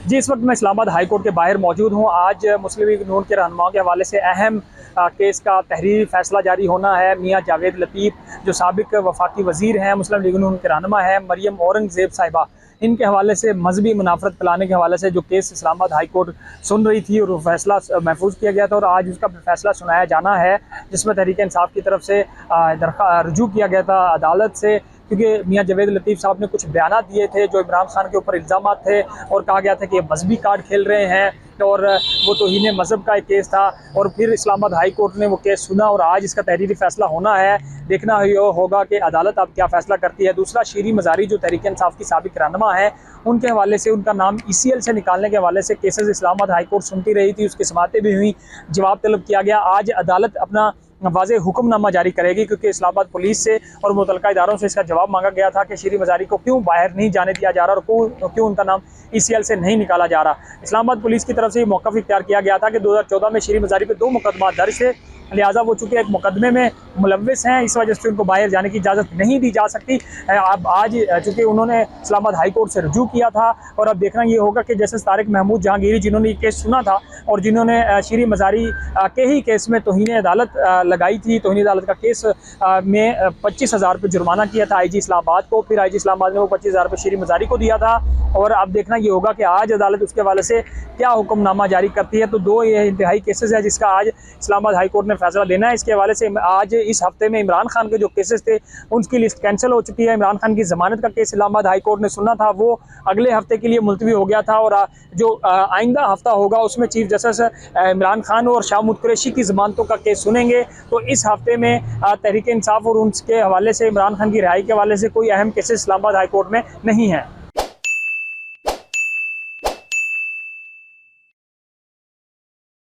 जी, इस वक्त मैं इस्लामाबाद हाई कोर्ट के बाहर मौजूद हूँ। आज मुस्लिम लीग नून के रहनुमाओं के हवाले से अहम केस का तहरीरी फैसला जारी होना है। मियाँ जावेद लतीफ़ जो साबिक वफाकी वज़ीर हैं, मुस्लिम लीग नून के रहनुमा हैं, मरियम औरंगज़ेब साहिबा, इनके हवाले से मजहबी मुनाफरत फैलाने के हवाले से जो केस इस्लामाबाद हाई कोर्ट सुन रही थी और वो फैसला महफूज किया गया था और आज उसका फैसला सुनाया जाना है, जिसमें तहरीक इंसाफ की तरफ से रुजू किया गया था अदालत से। क्योंकि मियाँ जावेद लतीफ़ साहब ने कुछ बयान दिए थे जो इमरान खान के ऊपर इल्ज़ाम थे और कहा गया था कि ये मजहबी कार्ड खेल रहे हैं और वो तौहीन मज़हब का एक केस था। और फिर इस्लामाबाद हाई कोर्ट ने वो केस सुना और आज इसका तहरीरी फैसला होना है। देखना होगा कि अदालत अब क्या फ़ैसला करती है। दूसरा, शीरी मज़ारी जो तहरीक इंसाफ की साबिक रहनुमा है, उनके हवाले से उनका नाम ECL से निकालने के हवाले से केसेस इस्लामाबाद हाई कोर्ट सुनती रही थी, उसकी समातें भी हुई, जवाब तलब किया गया। आज अदालत अपना वाज़ेह हुक्मनामा जारी करेगी क्योंकि इस्लामाबाद पुलिस से और मुतल्लिका इदारों से इसका जवाब मांगा गया था कि शीरी मज़ारी को क्यों बाहर नहीं जाने दिया जा रहा और क्यों उनका नाम ECL से नहीं निकाला जा रहा। इस्लामाबाद पुलिस की तरफ से ये मौक़िफ़ इख्तियार किया गया था कि 2014 में शीरी मज़ारी पर 2 मुकदमा दर्ज थे, लिहाजा वो चूँकि एक मुकदमे में मुलव्विस हैं, इस वजह से उनको बाहर जाने की इजाज़त नहीं दी जा सकती। अब आज चूँकि उन्होंने इस्लामाबाद हाई कोर्ट से रुजू किया था और अब देखना ये होगा कि जस्टिस तारिक महमूद जहांगीरी, जिन्होंने ये केस सुना था और जिन्होंने शीरी मज़ारी के ही केस में तौहीन अदालत लगाई थी, तौहीन अदालत का केस में 25,000 रुपये जुर्माना किया था IG इस्लामाबाद को, फिर IG इस्लामाबाद ने वो 25,000 रुपये शीरी मज़ारी को दिया था। और अब देखना ये होगा कि आज अदालत उसके हवाले से क्या हुक्मनामा जारी करती है। तो 2 ये इंतहाई केसेस है जिसका आज इस्लामाबाद हाई कोर्ट ने फैसला देना है। इसके हवाले से आज इस हफ्ते में इमरान खान के जो केसेस थे उनकी लिस्ट कैंसिल हो चुकी है। इमरान खान की ज़मानत का केस इस्लामाबाद हाई कोर्ट ने सुना था, वो अगले हफ्ते के लिए मुलतवी हो गया था और जो आइंदा हफ्ता होगा उसमें चीफ जस्टिस इमरान खान और शाह कुरैशी की ज़मानतों का केस सुनेंगे। तो इस हफ्ते में तहरीक इंसाफ और उनके हवाले से इमरान खान की रिहाई के हवाले से कोई अहम केसेस इस्लामाबाद हाई कोर्ट में नहीं है।